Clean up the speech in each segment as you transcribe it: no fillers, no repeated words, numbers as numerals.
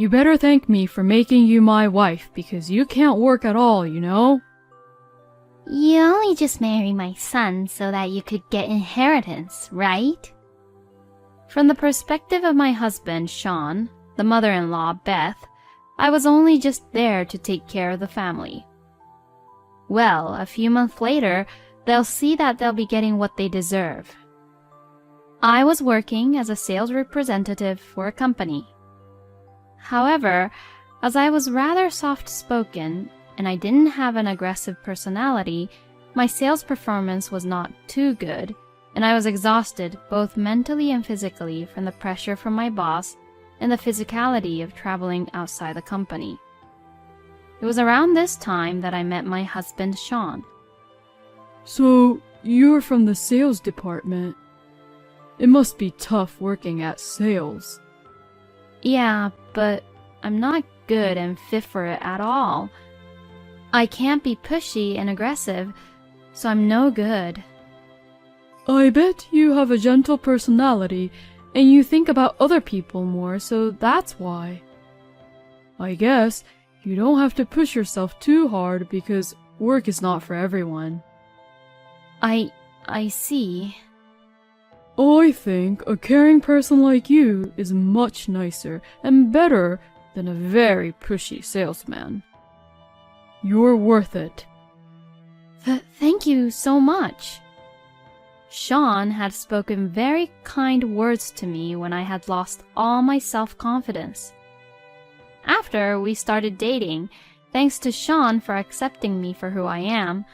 You better thank me for making you my wife, because you can't work at all, you know? You only just married my son so that you could get inheritance, right? From the perspective of my husband, Sean, the mother-in-law, Beth, I was only just there to take care of the family. Well, a few months later, they'll see that they'll be getting what they deserve. I was working as a sales representative for a company. However, as I was rather soft-spoken and I didn't have an aggressive personality, my sales performance was not too good, and I was exhausted both mentally and physically from the pressure from my boss and the physicality of traveling outside the company. It was around this time that I met my husband, Sean. So, you're from the sales department. It must be tough working at sales. Yeah, but I'm not good and fit for it at all. I can't be pushy and aggressive, so I'm no good. I bet you have a gentle personality and you think about other people more, so that's why. I guess you don't have to push yourself too hard because work is not for everyone. I see. I think a caring person like you is much nicer and better than a very pushy salesman. You're worth it. Thank you so much. Sean had spoken very kind words to me when I had lost all my self-confidence. After we started dating, thanks to Sean for accepting me for who I am,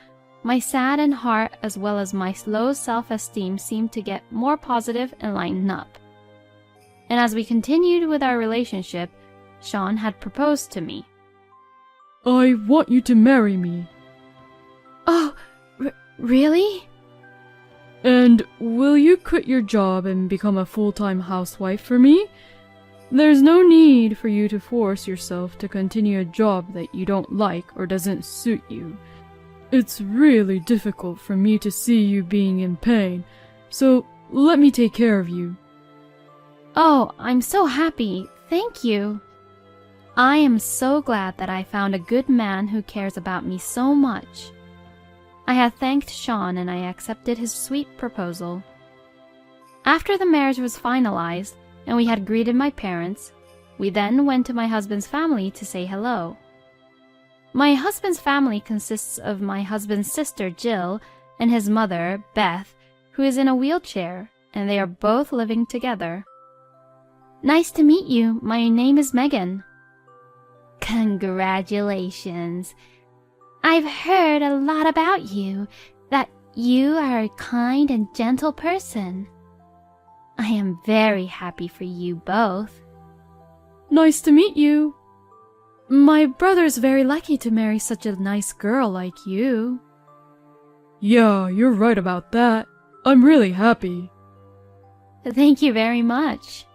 my saddened heart as well as my low self-esteem seemed to get more positive and lighten up. And as we continued with our relationship, Sean had proposed to me. I want you to marry me. Oh, really? And will you quit your job and become a full-time housewife for me? There's no need for you to force yourself to continue a job that you don't like or doesn't suit you. It's really difficult for me to see you being in pain, so let me take care of you. Oh, I'm so happy. Thank you. I am so glad that I found a good man who cares about me so much. I had thanked Sean and I accepted his sweet proposal. After the marriage was finalized and we had greeted my parents, we then went to my husband's family to say hello. My husband's family consists of my husband's sister, Jill, and his mother, Beth, who is in a wheelchair, and they are both living together. Nice to meet you. My name is Megan. Congratulations. I've heard a lot about you, that you are a kind and gentle person. I am very happy for you both. Nice to meet you. My brother's very lucky to marry such a nice girl like you. Yeah, you're right about that. I'm really happy. Thank you very much.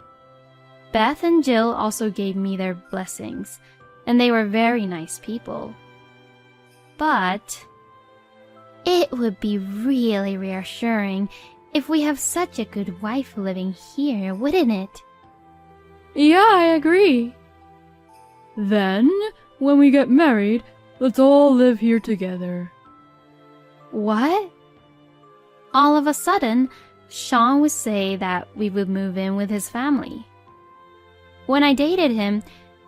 Beth and Jill also gave me their blessings, and they were very nice people. But it would be really reassuring if we have such a good wife living here, wouldn't it? Yeah, I agree. Then, when we get married, let's all live here together. What? All of a sudden, Sean would say that we would move in with his family. When I dated him,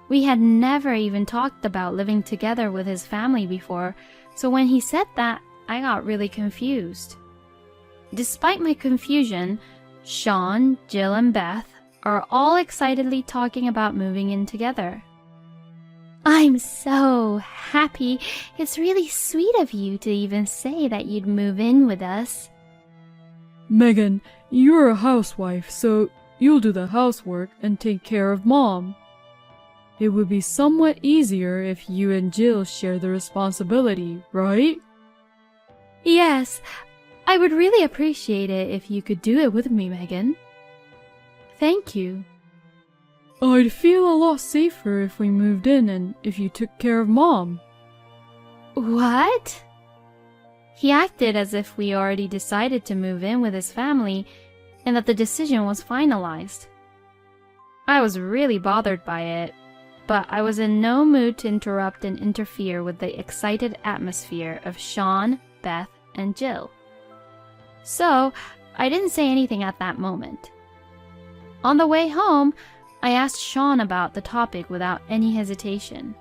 we had never even talked about living together with his family before, so when he said that, I got really confused. Despite my confusion, Sean, Jill, and Beth are all excitedly talking about moving in together. I'm so happy. It's really sweet of you to even say that you'd move in with us. Megan, you're a housewife, so you'll do the housework and take care of Mom. It would be somewhat easier if you and Jill share the responsibility, right? Yes, I would really appreciate it if you could do it with me, Megan. Thank you. I'd feel a lot safer if we moved in and if you took care of Mom. What? He acted as if we already decided to move in with his family and that the decision was finalized. I was really bothered by it, but I was in no mood to interrupt and interfere with the excited atmosphere of Sean, Beth, and Jill. So, I didn't say anything at that moment. On the way home, I asked Sean about the topic without any hesitation.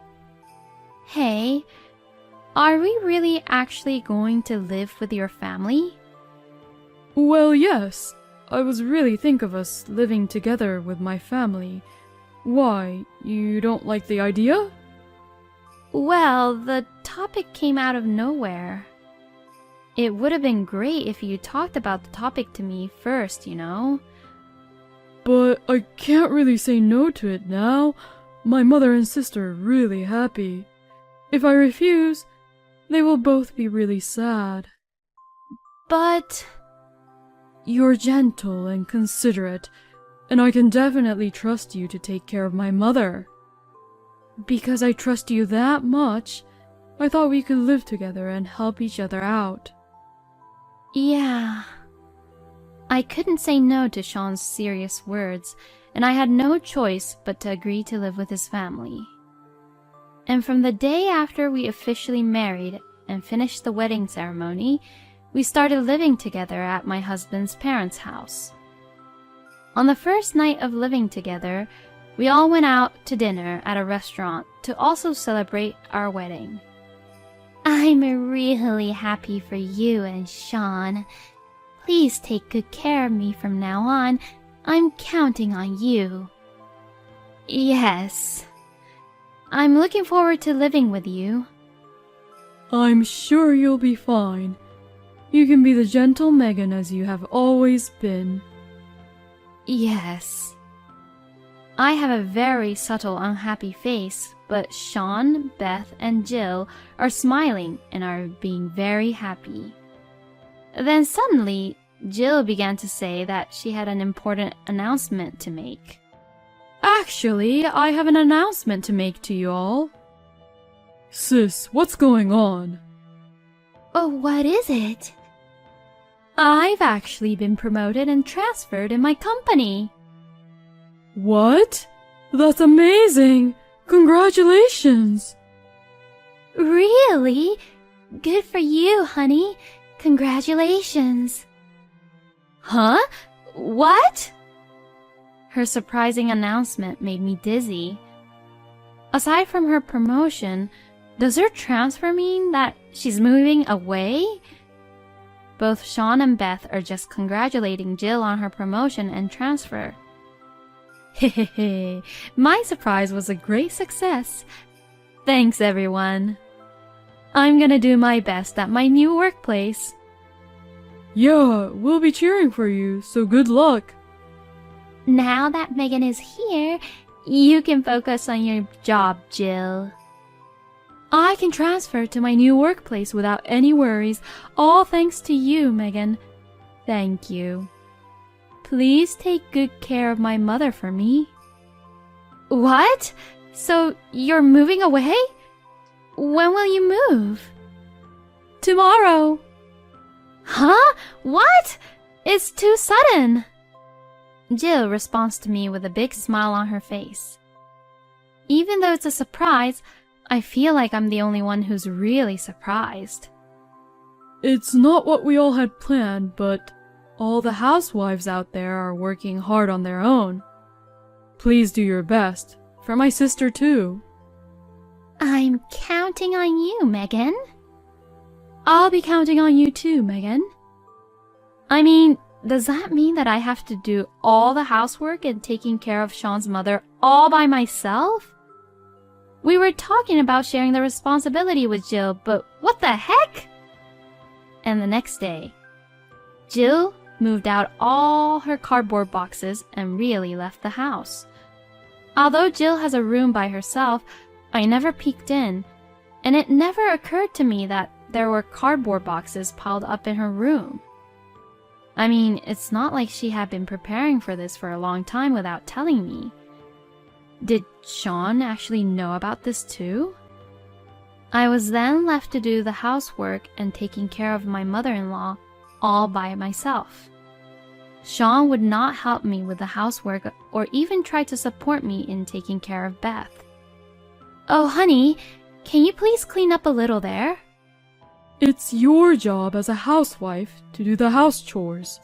Hey, are we really actually going to live with your family? Well, yes. I was really thinking of us living together with my family. Why, you don't like the idea? Well, the topic came out of nowhere. It would have been great if you talked about the topic to me first, you know? But I can't really say no to it now. My mother and sister are really happy. If I refuse, they will both be really sad. But you're gentle and considerate, and I can definitely trust you to take care of my mother. Because I trust you that much, I thought we could live together and help each other out. Yeah. I couldn't say no to Sean's serious words, and I had no choice but to agree to live with his family. And from the day after we officially married and finished the wedding ceremony, we started living together at my husband's parents' house. On the first night of living together, we all went out to dinner at a restaurant to also celebrate our wedding. I'm really happy for you and Sean. Please take good care of me from now on. I'm counting on you. Yes. I'm looking forward to living with you. I'm sure you'll be fine. You can be the gentle Megan as you have always been. Yes. I have a very subtle unhappy face, but Sean, Beth, and Jill are smiling and are being very happy. Then suddenly, Jill began to say that she had an important announcement to make. Actually, I have an announcement to make to you all. Sis, what's going on? Oh, what is it? I've actually been promoted and transferred in my company. What? That's amazing! Congratulations! Really? Good for you, honey. Congratulations. Huh? What? Her surprising announcement made me dizzy. Aside from her promotion, does her transfer mean that she's moving away? Both Sean and Beth are just congratulating Jill on her promotion and transfer. Hehehe, my surprise was a great success. Thanks, everyone. I'm gonna do my best at my new workplace. Yeah, we'll be cheering for you, so good luck. Now that Megan is here, you can focus on your job, Jill. I can transfer to my new workplace without any worries, all thanks to you, Megan. Thank you. Please take good care of my mother for me. What? So you're moving away? When will you move? Tomorrow. Huh? What? It's too sudden. Jill responds to me with a big smile on her face. Even though it's a surprise, I feel like I'm the only one who's really surprised. It's not what we all had planned, but all the housewives out there are working hard on their own. Please do your best, for my sister too. I'm counting on you, Megan. I'll be counting on you too, Megan. I mean, does that mean that I have to do all the housework and taking care of Sean's mother all by myself? We were talking about sharing the responsibility with Jill, but what the heck? And the next day, Jill moved out all her cardboard boxes and really left the house. Although Jill has a room by herself, I never peeked in, and it never occurred to me that there were cardboard boxes piled up in her room. I mean, it's not like she had been preparing for this for a long time without telling me. Did Sean actually know about this too? I was then left to do the housework and taking care of my mother-in-law all by myself. Sean would not help me with the housework or even try to support me in taking care of Beth. Oh, honey, can you please clean up a little there? It's your job as a housewife to do the house chores.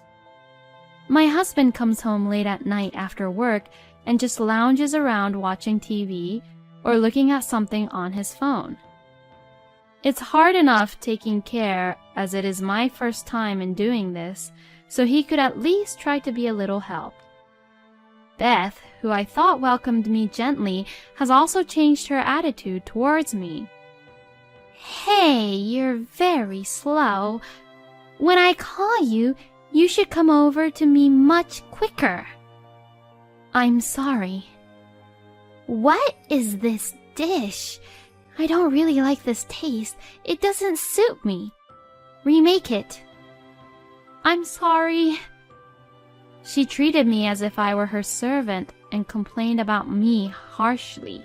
My husband comes home late at night after work and just lounges around watching TV or looking at something on his phone. It's hard enough taking care as it is my first time in doing this, so he could at least try to be a little help. Beth, who I thought welcomed me gently, has also changed her attitude towards me. Hey, you're very slow. When I call you, you should come over to me much quicker. I'm sorry. What is this dish? I don't really like this taste. It doesn't suit me. Remake it. I'm sorry. She treated me as if I were her servant and complained about me harshly.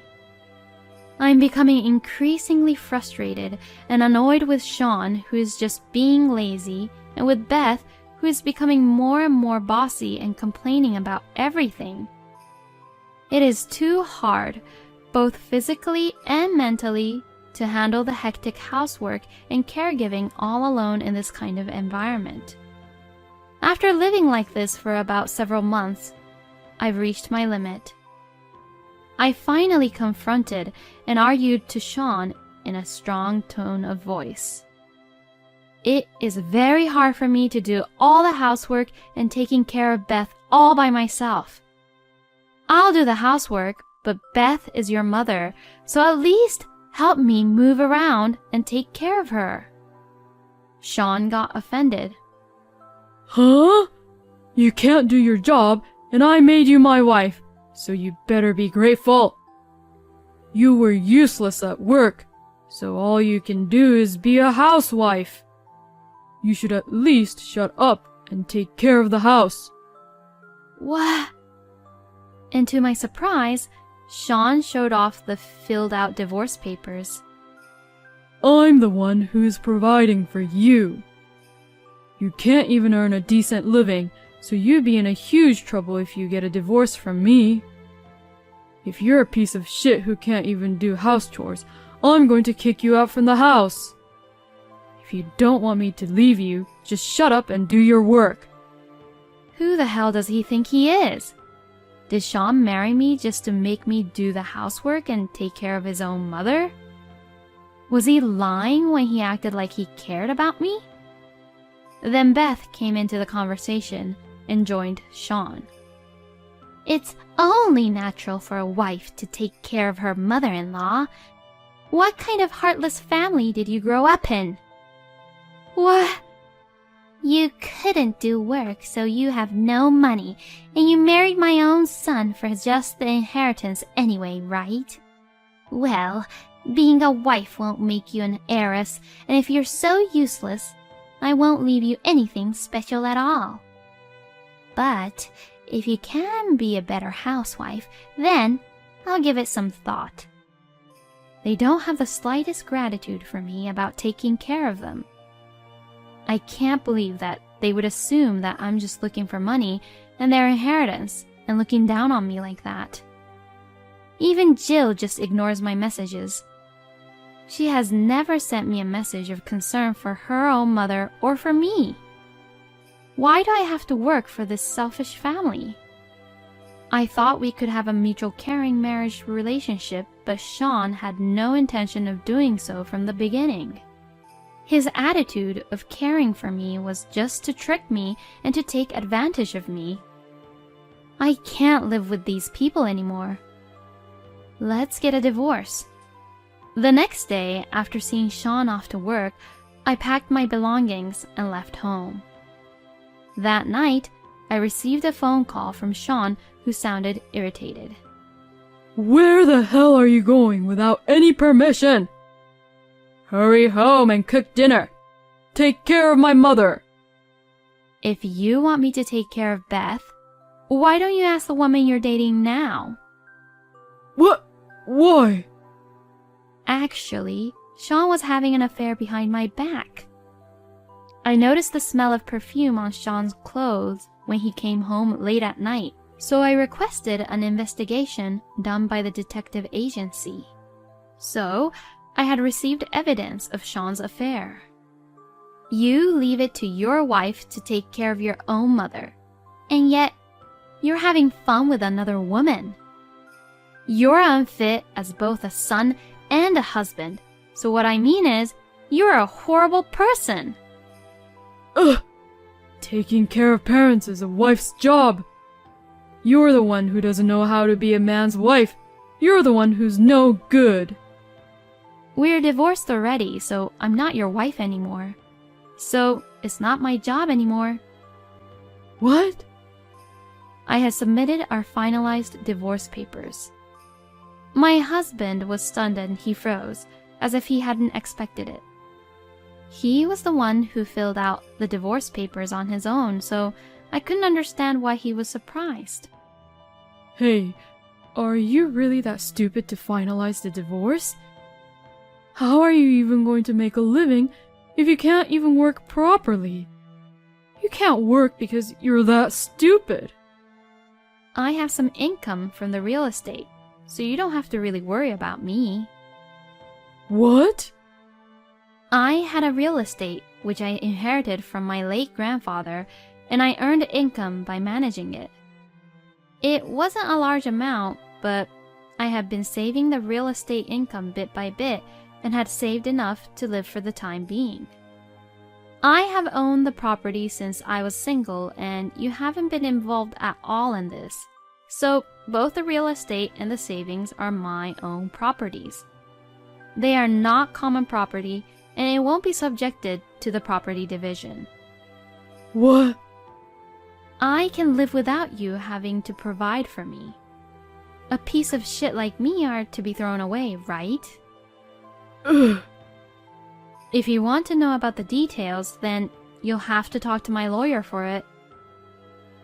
I'm becoming increasingly frustrated and annoyed with Sean, who is just being lazy, and with Beth, who is becoming more and more bossy and complaining about everything. It is too hard, both physically and mentally, to handle the hectic housework and caregiving all alone in this kind of environment. After living like this for about several months, I've reached my limit. I finally confronted and argued to Sean in a strong tone of voice. It is very hard for me to do all the housework and taking care of Beth all by myself. I'll do the housework, but Beth is your mother, so at least help me move around and take care of her. Sean got offended. Huh? You can't do your job, and I made you my wife, so you better be grateful. You were useless at work, so all you can do is be a housewife. You should at least shut up and take care of the house. What? And to my surprise, Sean showed off the filled-out divorce papers. I'm the one who's providing for you. You can't even earn a decent living, so you'd be in a huge trouble if you get a divorce from me. If you're a piece of shit who can't even do house chores, I'm going to kick you out from the house. If you don't want me to leave you, just shut up and do your work. Who the hell does he think he is? Did Sean marry me just to make me do the housework and take care of his own mother? Was he lying when he acted like he cared about me? Then Beth came into the conversation and joined Sean. It's only natural for a wife to take care of her mother-in-law. What kind of heartless family did you grow up in? What? You couldn't do work, so you have no money, and you married my own son for just the inheritance anyway, right? Well, being a wife won't make you an heiress, and if you're so useless, I won't leave you anything special at all. But if you can be a better housewife, then I'll give it some thought. They don't have the slightest gratitude for me about taking care of them. I can't believe that they would assume that I'm just looking for money and their inheritance and looking down on me like that. Even Jill just ignores my messages. She has never sent me a message of concern for her own mother or for me. Why do I have to work for this selfish family? I thought we could have a mutual caring marriage relationship, but Sean had no intention of doing so from the beginning. His attitude of caring for me was just to trick me and to take advantage of me. I can't live with these people anymore. Let's get a divorce. The next day, after seeing Sean off to work, I packed my belongings and left home. That night, I received a phone call from Sean, who sounded irritated. Where the hell are you going without any permission? Hurry home and cook dinner. Take care of my mother. If you want me to take care of Beth, why don't you ask the woman you're dating now? What? Why? Actually, Sean was having an affair behind my back. I noticed the smell of perfume on Sean's clothes when he came home late at night, so I requested an investigation done by the detective agency. So, I had received evidence of Sean's affair. You leave it to your wife to take care of your own mother, and yet you're having fun with another woman. You're unfit as both a son and a husband, so what I mean is, you're a horrible person. Ugh! Taking care of parents is a wife's job. You're the one who doesn't know how to be a man's wife. You're the one who's no good. We're divorced already, so I'm not your wife anymore. So, it's not my job anymore. What? I had submitted our finalized divorce papers. My husband was stunned and he froze, as if he hadn't expected it. He was the one who filled out the divorce papers on his own, so I couldn't understand why he was surprised. Hey, are you really that stupid to finalize the divorce? How are you even going to make a living if you can't even work properly? You can't work because you're that stupid. I have some income from the real estate, so you don't have to really worry about me. What? I had a real estate which I inherited from my late grandfather, and I earned income by managing it. It wasn't a large amount, but I had been saving the real estate income bit by bit and had saved enough to live for the time being. I have owned the property since I was single, and you haven't been involved at all in this. So both the real estate and the savings are my own properties. They are not common property, and it won't be subjected to the property division. What? I can live without you having to provide for me. A piece of shit like me are to be thrown away, right? Ugh. If you want to know about the details, then you'll have to talk to my lawyer for it.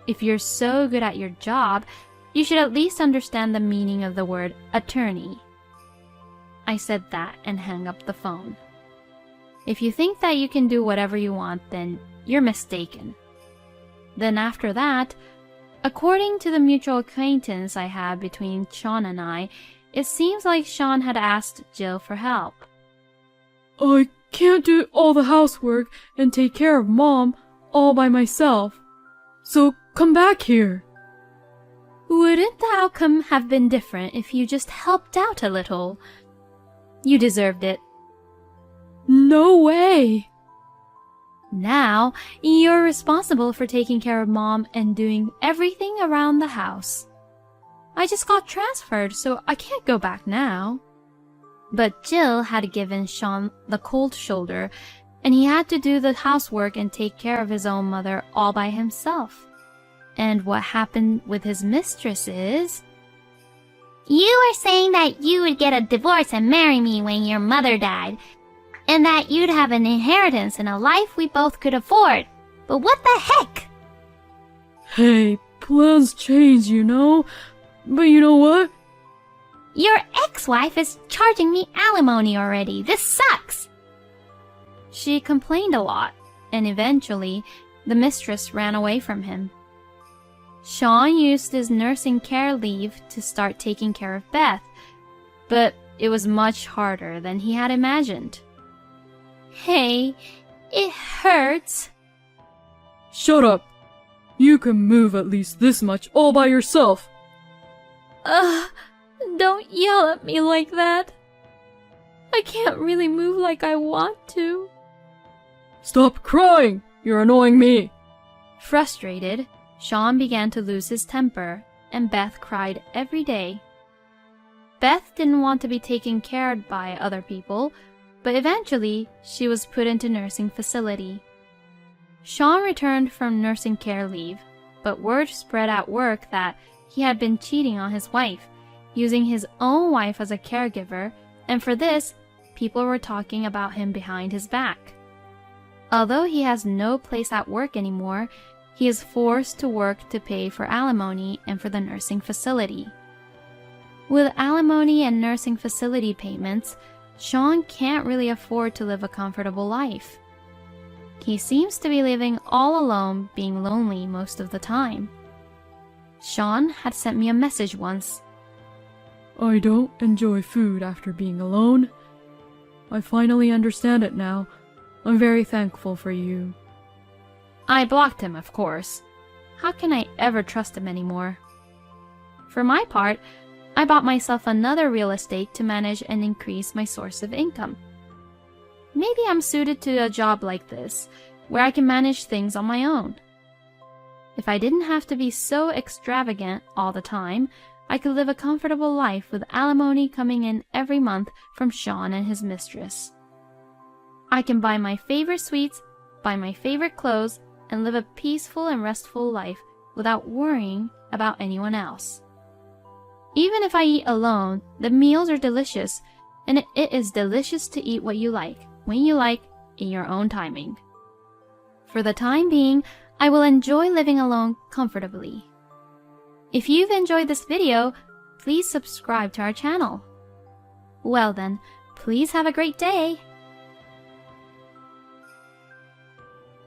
If you're so good at your job, you should at least understand the meaning of the word attorney. I said that and hung up the phone. If you think that you can do whatever you want, then you're mistaken. Then after that, according to the mutual acquaintance I had between Sean and I, it seems like Sean had asked Jill for help. I can't do all the housework and take care of Mom all by myself. So come back here. Wouldn't the outcome have been different if you just helped out a little? You deserved it. No way. Now, you're responsible for taking care of Mom and doing everything around the house. I just got transferred, so I can't go back now. But Jill had given Sean the cold shoulder, and he had to do the housework and take care of his own mother all by himself. And what happened with his mistress is... You were saying that you would get a divorce and marry me when your mother died, and that you'd have an inheritance and a life we both could afford. But what the heck? Hey, plans change, you know? But you know what? Your ex-wife is charging me alimony already. This sucks. She complained a lot, and eventually, the mistress ran away from him. Sean used his nursing care leave to start taking care of Beth, but it was much harder than he had imagined. Hey, it hurts. Shut up. You can move at least this much all by yourself. Don't yell at me like that. I can't really move like I want to. Stop crying! You're annoying me. Frustrated, Sean began to lose his temper, and Beth cried every day. Beth didn't want to be taken care of by other people, but eventually she was put into nursing facility. Sean returned from nursing care leave, but word spread at work that he had been cheating on his wife, using his own wife as a caregiver, and for this, people were talking about him behind his back. Although he has no place at work anymore, he is forced to work to pay for alimony and for the nursing facility. With alimony and nursing facility payments, Sean can't really afford to live a comfortable life. He seems to be living all alone, being lonely most of the time. Sean had sent me a message once. I don't enjoy food after being alone. I finally understand it now. I'm very thankful for you. I blocked him, of course. How can I ever trust him anymore? For my part, I bought myself another real estate to manage and increase my source of income. Maybe I'm suited to a job like this, where I can manage things on my own. If I didn't have to be so extravagant all the time, I could live a comfortable life with alimony coming in every month from Sean and his mistress. I can buy my favorite sweets, buy my favorite clothes, and live a peaceful and restful life without worrying about anyone else. Even if I eat alone, the meals are delicious, and it is delicious to eat what you like, when you like, in your own timing. For the time being, I will enjoy living alone comfortably. If you've enjoyed this video, please subscribe to our channel. Well then, please have a great day!